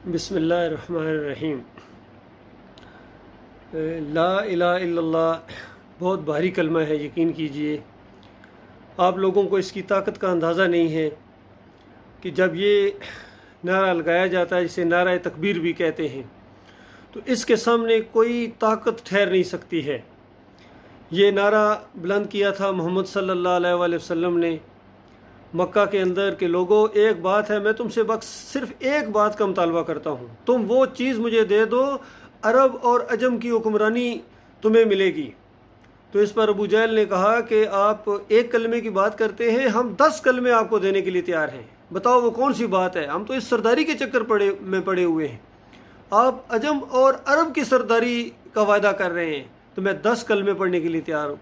बिस्मिल्लाहिर्रहमानिर्रहीम। ला इलाहा इल्लल्लाह बहुत भारी कलमा है, यकीन कीजिए। आप लोगों को इसकी ताकत का अंदाज़ा नहीं है कि जब ये नारा लगाया जाता है, जिसे नारा तकबीर भी कहते हैं, तो इसके सामने कोई ताकत ठहर नहीं सकती है। ये नारा बुलंद किया था मोहम्मद सल्लल्लाहु अलैहि वसल्लम ने मक्का के अंदर के लोगों, एक बात है, मैं तुमसे बस सिर्फ एक बात का मुतालबा करता हूँ, तुम वो चीज़ मुझे दे दो, अरब और अजम की हुक्मरानी तुम्हें मिलेगी। तो इस पर अबू जहल ने कहा कि आप एक कलमे की बात करते हैं, हम 10 कलमे आपको देने के लिए तैयार हैं, बताओ वो कौन सी बात है। हम तो इस सरदारी के चक्कर में पड़े हुए हैं, आप अजम और अरब की सरदारी का वायदा कर रहे हैं, तो मैं 10 कलमे पढ़ने के लिए तैयार हूँ।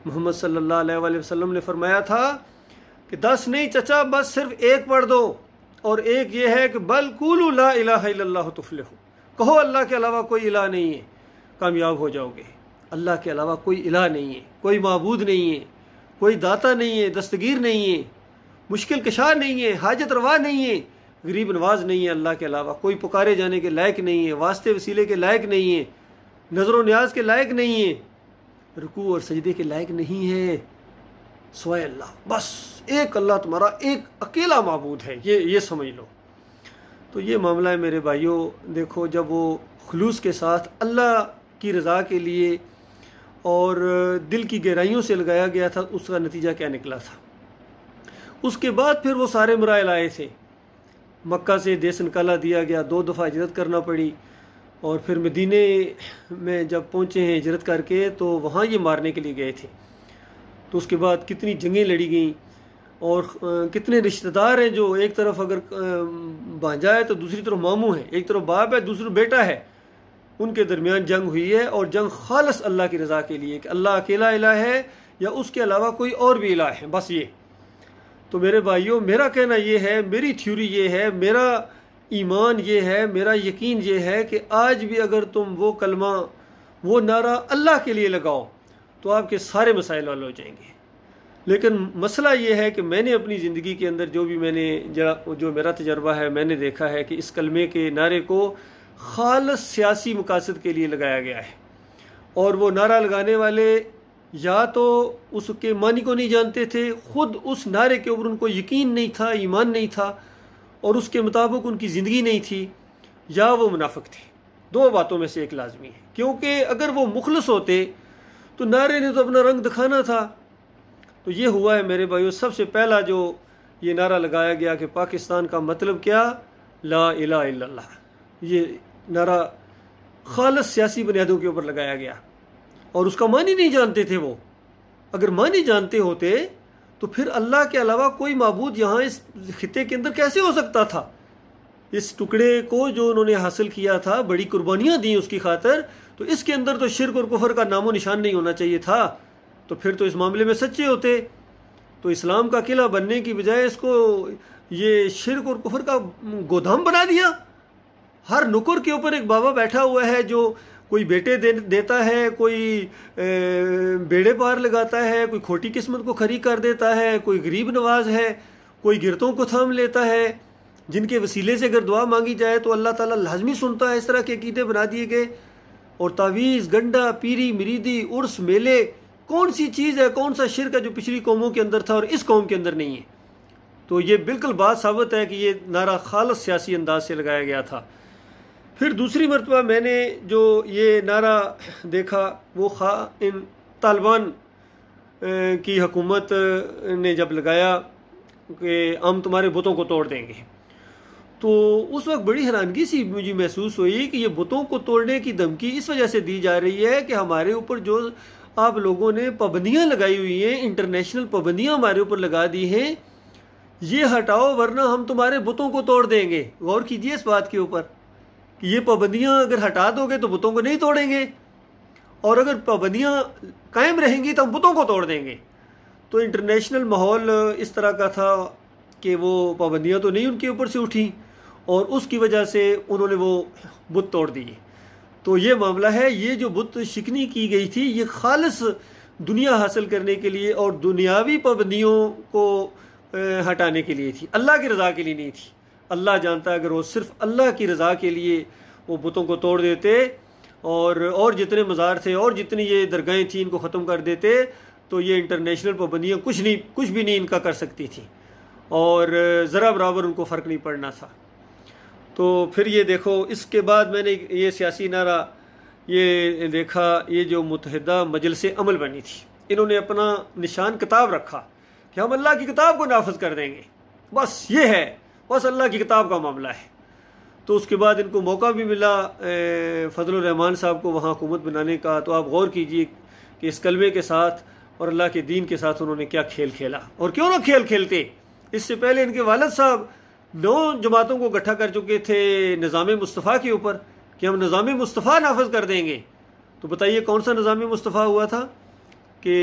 मोहम्मद सल्लल्लाहु अलैहि वसल्लम ने फरमाया था कि 10 नहीं चचा, बस सिर्फ एक पढ़ दो, और एक ये है कि बल कुलू ला इलाहा इल्लल्लाहु तुफ्लिहू, कहो अल्लाह के अलावा कोई इलाह नहीं है, कामयाब हो जाओगे। अल्लाह के अलावा कोई इलाह नहीं है, कोई माबूद नहीं है, कोई दाता नहीं है, दस्तगीर नहीं है, मुश्किल कशा नहीं है, हाजत रवा नहीं है, गरीब नवाज नहीं है। अल्लाह के अलावा कोई पुकारे जाने के लायक नहीं है, वास्ते वसीले के लायक नहीं है, नज़र न्याज के लायक नहीं है, रुकू और सजदे के लायक नहीं है, सिवाय अल्लाह। बस एक अल्लाह तुम्हारा एक अकेला माबूद है, ये समझ लो। तो ये मामला है मेरे भाइयों। देखो, जब वो खुलूस के साथ अल्लाह की रज़ा के लिए और दिल की गहराइयों से लगाया गया था, उसका नतीजा क्या निकला था। उसके बाद फिर वो सारे मराइल आए थे, मक्का से देश निकाला दिया गया, 2 दफ़ा हिजरत करना पड़ी, और फिर मदीने में जब पहुँचे हैं हिजरत करके, तो वहाँ ये मारने के लिए गए थे। तो उसके बाद कितनी जंगें लड़ी गईं, और कितने रिश्तेदार हैं, जो एक तरफ अगर भांजा है तो दूसरी तरफ मामू है, एक तरफ बाप है दूसरी बेटा है, उनके दरमियान जंग हुई है। और जंग खालस अल्लाह की रज़ा के लिए कि अल्लाह अकेला इलाह है या उसके अलावा कोई और भी इलाह है, बस ये। तो मेरे भाइयों, मेरा कहना ये है, मेरी थ्योरी ये है, मेरा ईमान ये है, मेरा यकीन ये है कि आज भी अगर तुम वो कलमा, वो नारा अल्लाह के लिए लगाओ, तो आपके सारे मसाइल हल हो जाएंगे। लेकिन मसला ये है कि मैंने अपनी ज़िंदगी के अंदर जो मेरा तजर्बा है, मैंने देखा है कि इस कलमे के नारे को खालस सियासी मकासद के लिए लगाया गया है, और वो नारा लगाने वाले या तो उसके मानी को नहीं जानते थे, ख़ुद उस नारे के ऊपर उनको यकीन नहीं था, ईमान नहीं था, और उसके मुताबिक उनकी ज़िंदगी नहीं थी, या वो मुनाफिक थे। 2 बातों में से एक लाजमी है, क्योंकि अगर वो मुखलस होते तो नारे ने तो अपना रंग दिखाना था। तो ये हुआ है मेरे भाइयों। सबसे पहला जो ये नारा लगाया गया कि पाकिस्तान का मतलब क्या, ला इलाहा इल्लल्लाह, ये नारा खालस सियासी बुनियादों के ऊपर लगाया गया, और उसका मानी नहीं जानते थे वो। अगर मानी जानते होते तो फिर अल्लाह के अलावा कोई माबूद यहाँ इस खिते के अंदर कैसे हो सकता था। इस टुकड़े को जो उन्होंने हासिल किया था, बड़ी कुर्बानियाँ दी उसकी खातर, तो इसके अंदर तो शिर्क और कुफर का नामो निशान नहीं होना चाहिए था। तो फिर तो इस मामले में सच्चे होते, तो इस्लाम का किला बनने की बजाय इसको ये शिर्क और कुफर का गोदाम बना दिया। हर नुक्कड़ के ऊपर एक बाबा बैठा हुआ है, जो कोई बेटे देता है, कोई बेड़े पार लगाता है, कोई खोटी किस्मत को खरी कर देता है, कोई गरीब नवाज है, कोई गिरतों को थाम लेता है, जिनके वसीले से अगर दुआ मांगी जाए तो अल्लाह ताला लाजमी सुनता है। इस तरह के अकीदे बना दिए गए। और तावीज़, गंडा, पीरी, मरीदी, उर्स, मेले, कौन सी चीज़ है, कौन सा शिर्क है जो पिछली कौमों के अंदर था और इस कौम के अंदर नहीं है। तो ये बिल्कुल बात साबित है कि ये नारा खालस सियासी अंदाज से लगाया गया था। फिर दूसरी मरतबा मैंने जो ये नारा देखा, वो इन तालिबान की हुकूमत ने जब लगाया कि हम तुम्हारे बुतों को तोड़ देंगे, तो उस वक्त बड़ी हैरानगी सी मुझे महसूस हुई कि ये बुतों को तोड़ने की धमकी इस वजह से दी जा रही है कि हमारे ऊपर जो आप लोगों ने पाबंदियां लगाई हुई हैं, इंटरनेशनल पाबंदियां हमारे ऊपर लगा दी हैं, ये हटाओ वरना हम तुम्हारे बुतों को तोड़ देंगे। गौर कीजिए इस बात के ऊपर कि ये पाबंदियां अगर हटा दोगे तो बुतों को नहीं तोड़ेंगे, और अगर पाबंदियां कायम रहेंगी तो हम बुतों को तोड़ देंगे। तो इंटरनेशनल माहौल इस तरह का था कि वो पाबंदियां तो नहीं उनके ऊपर से उठी, और उसकी वजह से उन्होंने वो बुत तोड़ दिए। तो ये मामला है, ये जो बुत शिकनी की गई थी, ये खालिस दुनिया हासिल करने के लिए और दुनियावी पाबंदियों को हटाने के लिए थी, अल्लाह की रज़ा के लिए नहीं थी। अल्लाह जानता है, अगर वो सिर्फ अल्लाह की रज़ा के लिए वो बुतों को तोड़ देते और जितने मज़ार थे और जितनी ये दरगाहें थी इनको ख़त्म कर देते, तो ये इंटरनेशनल पाबंदियाँ कुछ भी नहीं इनका कर सकती थी और ज़रा बराबर उनको फ़र्क नहीं पड़ना था। तो फिर ये देखो, इसके बाद मैंने ये सियासी नारा ये देखा, ये जो मुत्तहिदा मजलिस अमल बनी थी, इन्होंने अपना निशान किताब रखा कि हम अल्लाह की किताब को नाफिज कर देंगे, बस ये है, बस अल्लाह की किताब का मामला है। तो उसके बाद इनको मौका भी मिला फजलुर रहमान साहब को वहाँ हुकूमत बनाने का। तो आप गौर कीजिए कि इस कलमे के साथ और अल्लाह के दीन के साथ उन्होंने क्या खेल खेला, और क्यों ना खेल खेलते। इससे पहले इनके वालिद साहब 9 जमातों को इकट्ठा कर चुके थे निज़ाम मुस्तफ़ा के ऊपर कि हम निज़ाम मुस्तफ़ा नाफिज कर देंगे। तो बताइए कौन सा निज़ाम मुस्तफ़ा हुआ था कि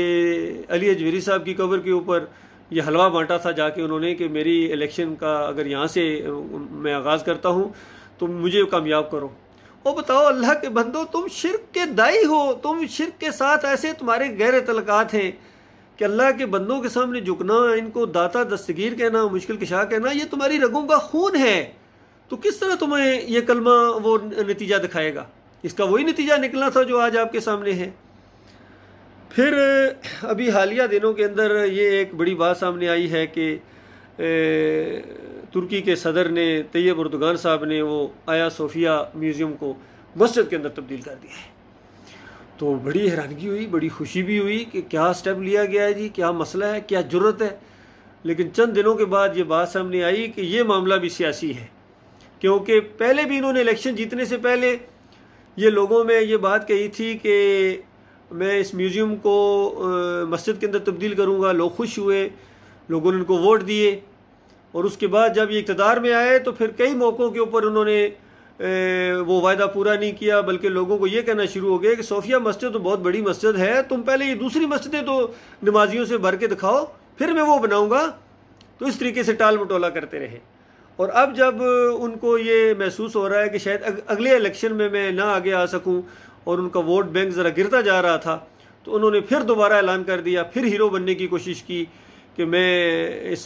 अली अजमेरी साहब की कब्र के ऊपर ये हलवा बांटा था जाके उन्होंने कि मेरी इलेक्शन का अगर यहाँ से मैं आगाज़ करता हूँ तो मुझे कामयाब करो। और बताओ अल्लाह के बंदो, तुम शिर्क के दाई हो, तुम शिर्क के साथ ऐसे तुम्हारे गहरे तलकात हैं कि अल्लाह के बंदों के सामने झुकना, इनको दाता दस्तगीर कहना, मुश्किल कुशा कहना, ये तुम्हारी रगों का खून है। तो किस तरह तुम्हें ये कलमा वो नतीजा दिखाएगा? इसका वही नतीजा निकलना था जो आज आपके सामने है। फिर अभी हालिया दिनों के अंदर ये एक बड़ी बात सामने आई है कि तुर्की के सदर ने तैयब अर्दोगान साहब ने वो आया सोफिया म्यूज़ियम को मस्जिद के अंदर तब्दील कर दिया है। तो बड़ी हैरानगी हुई, बड़ी खुशी भी हुई कि क्या स्टेप लिया गया है जी, क्या मसला है, क्या ज़रूरत है। लेकिन चंद दिनों के बाद ये बात सामने आई कि ये मामला भी सियासी है, क्योंकि पहले भी इन्होंने इलेक्शन जीतने से पहले ये लोगों में ये बात कही थी कि मैं इस म्यूज़ियम को मस्जिद के अंदर तब्दील करूँगा। लोग खुश हुए, लोगों ने उनको वोट दिए, और उसके बाद जब ये इक़्तिदार में आए तो फिर कई मौक़ों के ऊपर उन्होंने वो वायदा पूरा नहीं किया, बल्कि लोगों को ये कहना शुरू हो गया कि सोफिया मस्जिद तो बहुत बड़ी मस्जिद है, तुम पहले ये दूसरी मस्जिदें तो नमाजियों से भर के दिखाओ, फिर मैं वो बनाऊँगा। तो इस तरीके से टाल मटोला करते रहे। और अब जब उनको ये महसूस हो रहा है कि शायद अगले इलेक्शन में मैं ना आगे आ सकूं और उनका वोट बैंक ज़रा गिरता जा रहा था, तो उन्होंने फिर दोबारा ऐलान कर दिया, फिर हीरो बनने की कोशिश की कि मैं इस,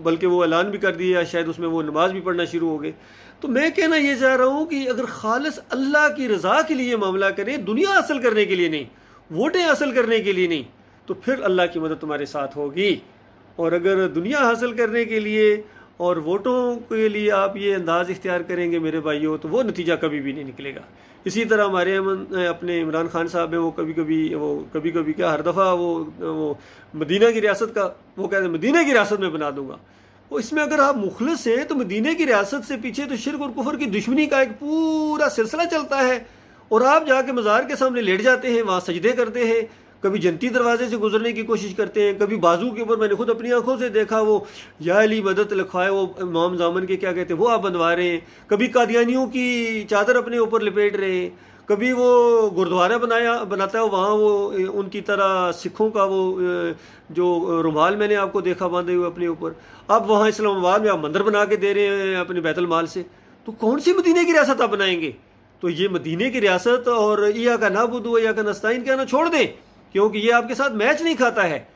बल्कि वो ऐलान भी कर दिया, शायद उसमें वो नमाज भी पढ़ना शुरू हो गए। तो मैं कहना ये चाह रहा हूँ कि अगर खालिस अल्लाह की रज़ा के लिए मामला करें, दुनिया हासिल करने के लिए नहीं, वोटें हासिल करने के लिए नहीं, तो फिर अल्लाह की मदद तुम्हारे साथ होगी। और अगर दुनिया हासिल करने के लिए और वोटों के लिए आप ये अंदाज़ इख्तियार करेंगे मेरे भाइयों, तो वो नतीजा कभी भी नहीं निकलेगा। इसी तरह हमारे अपने इमरान खान साहब हैं, वो कभी कभी क्या हर दफ़ा वो मदीना की रियासत का वो कहते हैं मदीना की रियासत में बना दूंगा। वो इसमें अगर आप मुखलिस हैं तो मदीना की रियासत से पीछे तो शिर्क और कुफर की दुश्मनी का एक पूरा सिलसिला चलता है, और आप जाके मज़ार के सामने लेट जाते हैं, वहाँ सजदे करते हैं, कभी जनती दरवाजे से गुजरने की कोशिश करते हैं, कभी बाजू के ऊपर मैंने खुद अपनी आंखों से देखा वो या अली मदद लिखवाए, वो इमाम जामन के क्या कहते हैं वो आप बंधवा रहे हैं, कभी कादियानियों की चादर अपने ऊपर लपेट रहे हैं, कभी वो गुरुद्वारा बनाता है वहाँ वो उनकी तरह सिखों का वो जो रुमाल मैंने आपको देखा बांधे हुए अपने ऊपर। अब वहाँ इस्लामाबाद में आप मंदिर बना के दे रहे हैं अपने बैतुल माल से, तो कौन सी मदीने की रियासत आप बनाएंगे? तो ये मदीने की रियासत और इया का नाबुदु इया का नस्ताइन कहना छोड़ दें, क्योंकि ये आपके साथ मैच नहीं खाता है।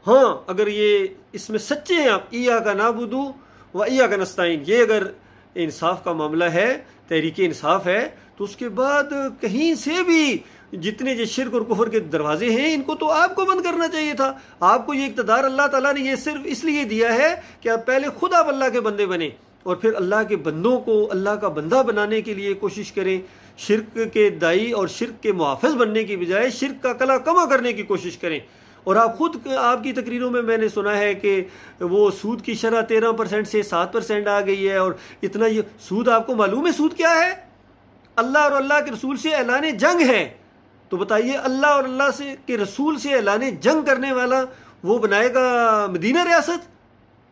हाँ, अगर ये इसमें सच्चे हैं आप, इया का नाबुदु व इया का नस्ताइन, ये अगर इंसाफ का मामला है, तहरीक इंसाफ है, तो उसके बाद कहीं से भी जितने ये शिर्क और कुफर के दरवाजे हैं इनको तो आपको बंद करना चाहिए था। आपको ये इक़्तिदार अल्लाह ताला ने ये सिर्फ इसलिए दिया है कि आप पहले खुद आप अल्लाह के बंदे बने और फिर अल्लाह के बंदों को अल्लाह का बंदा बनाने के लिए कोशिश करें। शिर्क के दाई और शिर्क के मुहाफ़िज़ बनने की बजाय शिर्क का कला कमा करने की कोशिश करें। और आप खुद आपकी तकरीरों में मैंने सुना है कि वो सूद की शरह 13% से 7% आ गई है, और इतना ये सूद, आपको मालूम है सूद क्या है? अल्लाह और अल्लाह के रसूल से ऐलान जंग है। तो बताइए, अल्लाह और अल्लाह से के रसूल से ऐलान जंग करने वाला वो बनाएगा मदीना रियासत?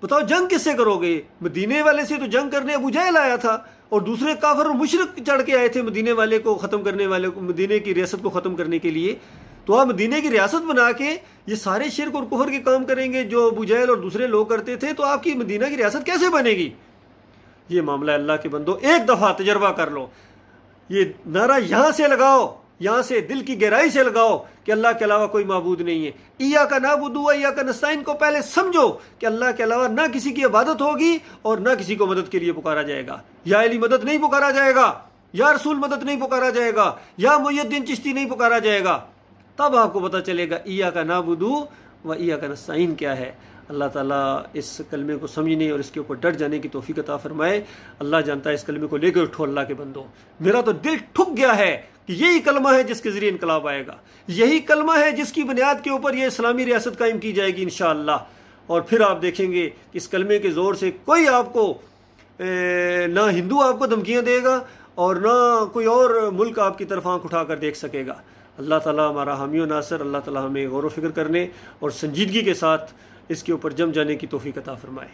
बताओ जंग किससे करोगे? मदीने वाले से तो जंग करने अबू जहल आया था, और दूसरे काफिर और मुशरिक चढ़ के आए थे मदीने वाले को ख़त्म करने वाले को, मदीने की रियासत को ख़त्म करने के लिए। तो आप मदीने की रियासत बना के ये सारे शिर्क और कुफर के काम करेंगे जो अबू जहल और दूसरे लोग करते थे, तो आपकी मदीना की रियासत कैसे बनेगी? ये मामला अल्लाह के बंदो एक दफ़ा तजर्बा कर लो, ये नारा यहाँ से लगाओ यहाँ से दिल की गहराई से लगाओ कि अल्लाह के अलावा कोई माबूद नहीं है। इय्याका नअबुदु व इय्याका नस्तईन को पहले समझो कि अल्लाह के अलावा ना किसी की इबादत होगी और ना किसी को मदद के लिए पुकारा जाएगा। या अली मदद नहीं पुकारा जाएगा, या रसूल मदद नहीं पुकारा जाएगा, या मुय्यद्दीन चिश्ती नहीं पुकारा जाएगा। तब आपको पता चलेगा इय्याका नअबुदु व इय्याका नस्तईन क्या है। अल्लाह ताला इस कलमे को समझने और इसके ऊपर डट जाने की तौफीक अता फरमाए। अल्लाह जानता है इस कलमे को लेकर उठो अल्लाह के बंदो। मेरा तो दिल ठुक गया है कि यही कलमा है जिसके ज़रिए इनकलाब आएगा, यही कलमा है जिसकी बुनियाद के ऊपर ये इस्लामी रियासत कायम की जाएगी इंशाअल्लाह। और फिर आप देखेंगे कि इस कलमे के ज़ोर से कोई आपको ना हिंदू आपको धमकियाँ देगा और ना कोई और मुल्क आपकी तरफ आँख उठा कर देख सकेगा। अल्लाह ताला हमारा हामी और नासिर। अल्लाह ताला हमें गौर व फिक्र करने और संजीदगी के साथ इसके ऊपर जम जाने की तौफीक अता फरमाए।